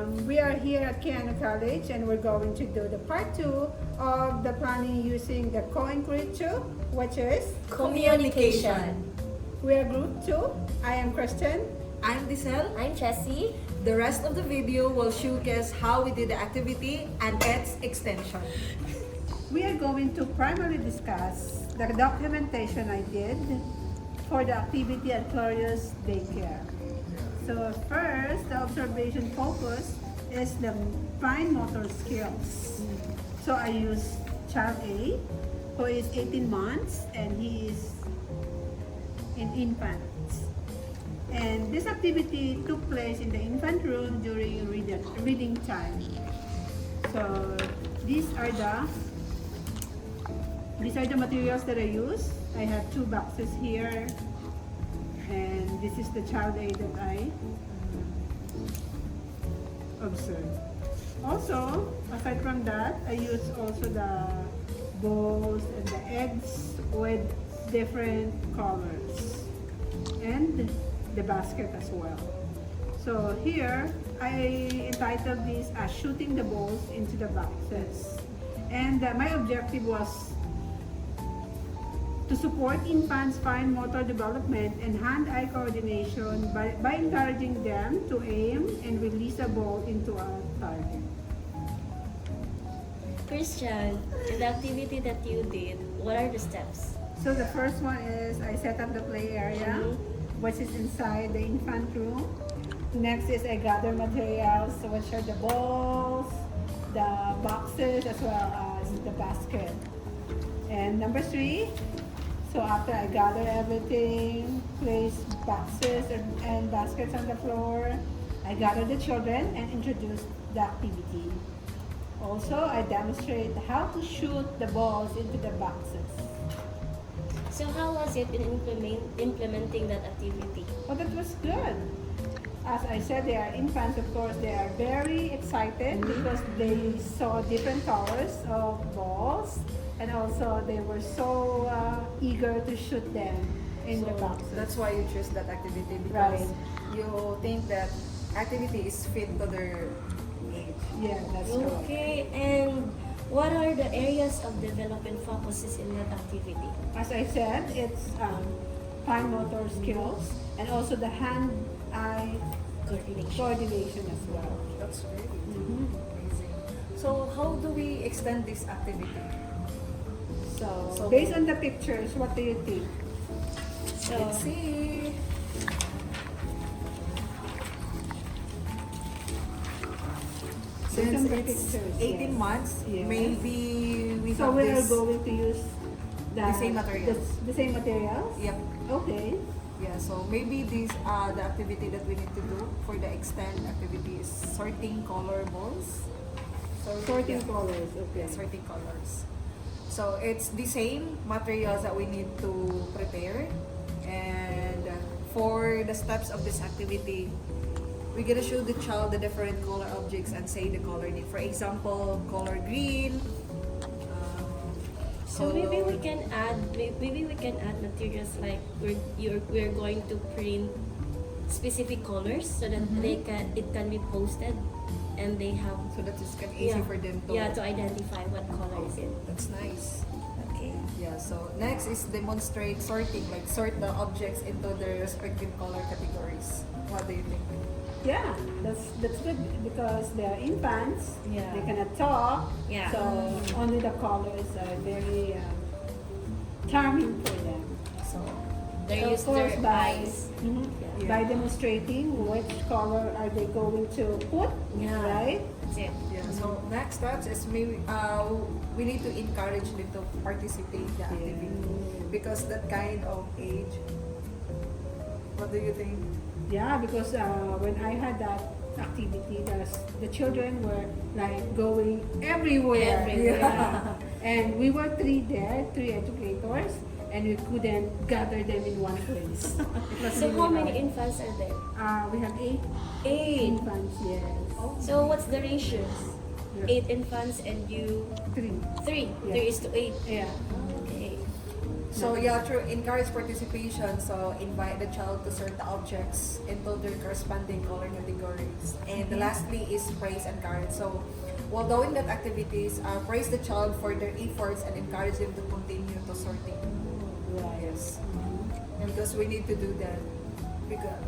We are here at Keanu College and we're going to do the part 2 of the planning using the co-inquiry 2, which is Communication. we are group 2. I am Kristen. I'm Dicel. I'm Jessie. The rest of the video will showcase how we did the activity and its extension. We are going to primarily discuss the documentation I did for the activity at Glorious Daycare. So first, the observation focus is the fine motor skills. So I use child A, who is 18 months and he is in infants. And this activity took place in the infant room during reading time. So these are the materials that I use. I have 2 boxes here, and this is the child aid that I observed. Also, aside from that, I use also the bowls and the eggs with different colors, and the basket as well. So here, I entitled this as shooting the balls into the boxes. And my objective was to support infants' fine motor development and hand-eye coordination by encouraging them to aim and release a ball into a target. Christian, in the activity that you did, what are the steps? So the first one is I set up the play area, which is inside the infant room. Next is I gather materials, which are the balls, the boxes, as well as the basket. And number 3, so after I gather everything, place boxes and baskets on the floor, I gather the children and introduce the activity. Also, I demonstrate how to shoot the balls into the boxes. So how was it in implementing that activity? Oh, that was good. As I said, they are infants, of course, they are very excited because they saw different colors of balls, and also they were so eager to shoot them in the boxes. That's why you choose that activity, because Right. you think that activity is fit to their age. Yeah, that's correct. Okay, and what are the areas of development focuses in that activity? As I said, it's fine motor skills and also the hand-eye coordination as well. That's really amazing. So how do we extend this activity? So, based on the pictures, what do you think? So, Let's see. Based on Since the it's pictures, 18 yes. months, Yes. maybe we So have we are this. going to use The same materials. The same materials? Yep. Okay. Yeah, so maybe this the activity that we need to do for the extend activity is sorting color balls. Sorting yeah. colors, okay. Yeah, sorting colors. So it's the same materials that we need to prepare, and for the steps of this activity, we gotta show the child the different color objects and say the color name. For example, color green. so maybe we can add materials like we're going to print specific colors so that it can be posted and they have So that is kind of easy for them to. to identify what color is it. That's nice. Okay. Yeah, so next is demonstrate sorting, like sort the objects into their respective color categories. What do you think? Yeah, that's good because they are infants. Yeah. They cannot talk. Yeah. So only the colors are very charming for them. So, They So, use of course, their by eyes. Yeah. by demonstrating which color are they going to put, Yeah. right? That's it. yeah, so next steps is maybe we need to encourage them to participate in the activity because that kind of age. What do you think? Yeah, because when I had that activity, the children were like going everywhere. Everywhere. Yeah. And we were 3 educators, and we couldn't gather them in one place. It was So really how many hard. infants are there? We have 8 infants, yes. So what's the ratios? Yeah. 8 infants and you 3. 3. Yeah. 3 is to 8. Yeah. Okay. So yeah, through encourage participation. So invite the child to sort the objects into their corresponding color categories. And lastly is praise and encourage. So while doing that activities, praise the child for their efforts and encourage them to continue to sorting. Right. Yes, because we need to do that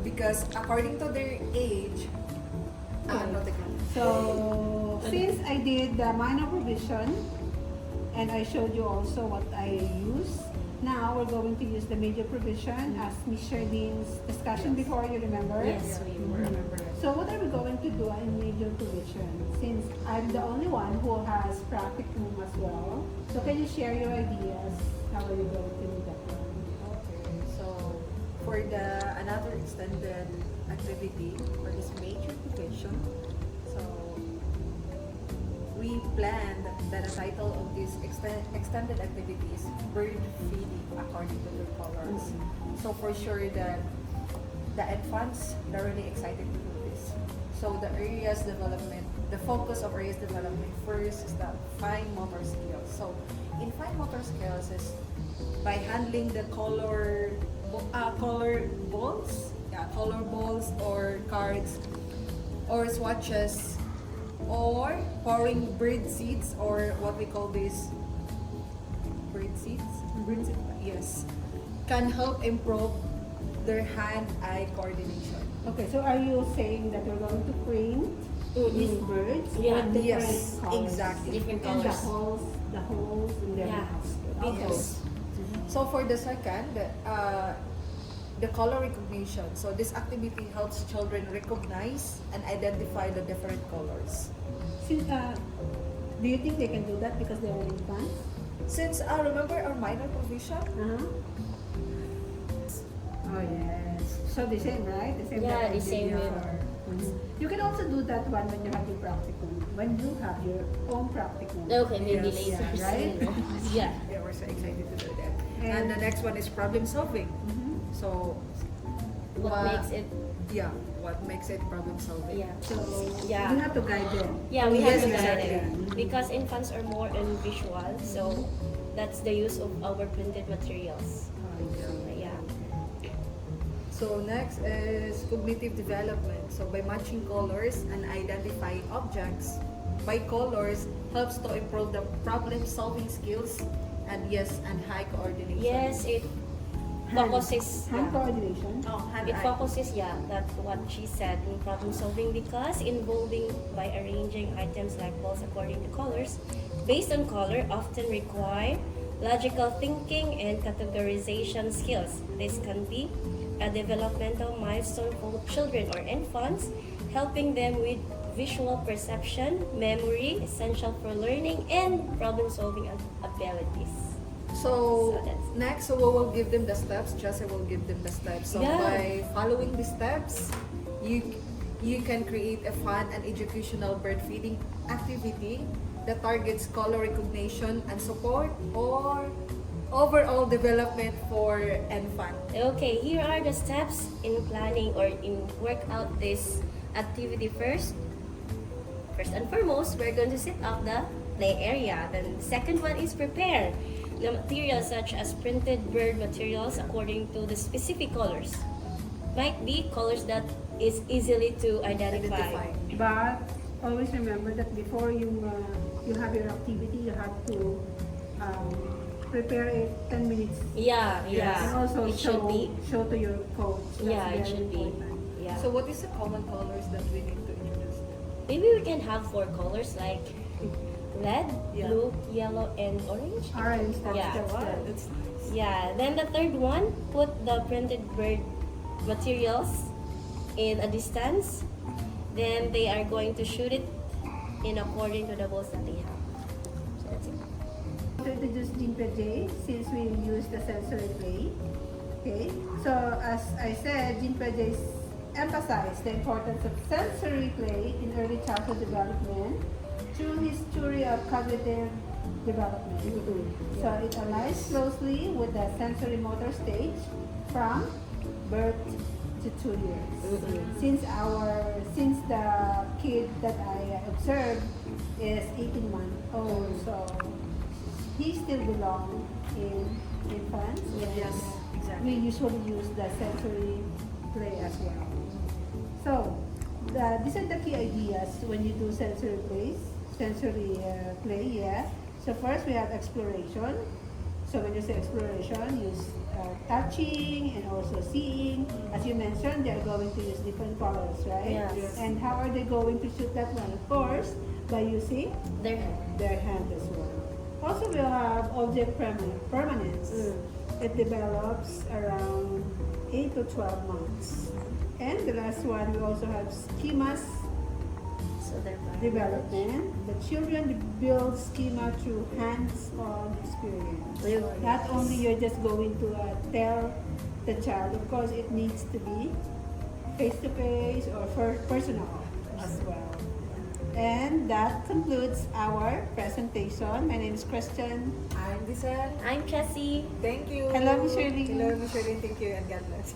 because according to their age, no, So, since I did the minor provision, and I showed you also what I use, now we're going to use the major provision as Miss Sherlene's discussion before, you remember? Yes, we remember it. So what are we going to do in major provision? Since I'm the only one who has practicum as well, so can you share your ideas? How are you going to do that one? Okay, so for the another extended activity for this major provision, so we planned that the title of this extended activity is bird feeding according to their colors. So for sure that the infants are really excited to do this. So the areas development, the focus of areas development first is the fine motor skills. So in fine motor skills is by handling the color balls or cards or swatches or pouring bird seeds or what we call this bird seeds. Yes, can help improve their hand-eye coordination. Okay, so are you saying that we're going to print these birds Yeah. with different Yes, colors? exactly. Different And colors. the holes in their Yeah. mouths. Okay. Yes. So for the second, the color recognition. So this activity helps children recognize and identify the different colors. Since, do you think they can do that because they're infants? Since remember our minor provision? Uh-huh. Oh yes. So the same, right? The same. Yeah, that I the did same before. way. Mhm. You can also do that one when you have your practicum. When you have your own practicum. Okay, maybe Yes, later. yeah, right? Yeah. Yeah, we're so excited to do that. And And- the next one is problem solving. Mhm. So What makes it? Yeah, what makes it problem solving? Yeah. So Yeah. you have to guide them. Yeah, we Yes, have to guide exactly. it because infants are more on visual, so that's the use of our printed materials. Yeah. So next is cognitive development. So by matching colors and identifying objects by colors helps to improve the problem solving skills and high coordination. Yes, it focuses. Hand Yeah. coordination. Oh, It focuses, yeah, that's what she said in problem solving because involving by arranging items like balls according to colors, based on color, often require logical thinking and categorization skills. This can be a developmental milestone for children or infants, helping them with visual perception, memory, essential for learning, and problem solving abilities. So So that's- next, so we will give them the steps. Jesse will give them the steps. So Yeah. by following the steps, you can create a fun and educational bird feeding activity that targets color recognition and support or overall development for infant. Okay, here are the steps in planning or in work out this activity first. First and foremost, we're going to set up the play area. Then the second one is prepare the materials such as printed bird materials according to the specific colors. Might be colors that is easily to identify. But always remember that before you have your activity, you have to prepare it 10 minutes. Yeah, And yeah. also It should be. show to your coach. That's Yeah, it very should be. important. Yeah. So what is the common colors that we need to introduce? Maybe we can have 4 colors like red, Yeah. blue, yellow, and orange. Orange, that's Yeah. the one. That's nice. Yeah, then the third one, put the printed bird materials in a distance. Then they are going to shoot it in according to the balls that they have. So that's it. To introduce Jinpei since we use the sensory play. Okay, so as I said, Jinpei emphasized the importance of sensory play in early childhood development through his theory of cognitive development. So it aligns closely with the sensory motor stage from birth to 2 years. Since the kid that I observed is 18 months old, so he still belongs in infants. Yes, We exactly. usually use the sensory play as well. So, these are the key ideas when you do sensory play, yeah. So first we have exploration. So when you say exploration, use touching and also seeing. As you mentioned, they are going to use different colors, right? Yes. Yes. And how are they going to shoot that one? Of course, by using Their hand. their hand as well. Also, we'll have object permanence. It develops around 8 to 12 months. And the last one, we also have schemas So their body development. The children build schema through hands-on experience. Really? Not only you're just going to tell the child, of course, it needs to be face-to-face or personal as well. And that concludes our presentation. My name is Christian. I'm Giselle. I'm Jessie. Thank you. Hello, Miss Shirley. Hello, Miss Shirley. Thank you and God bless.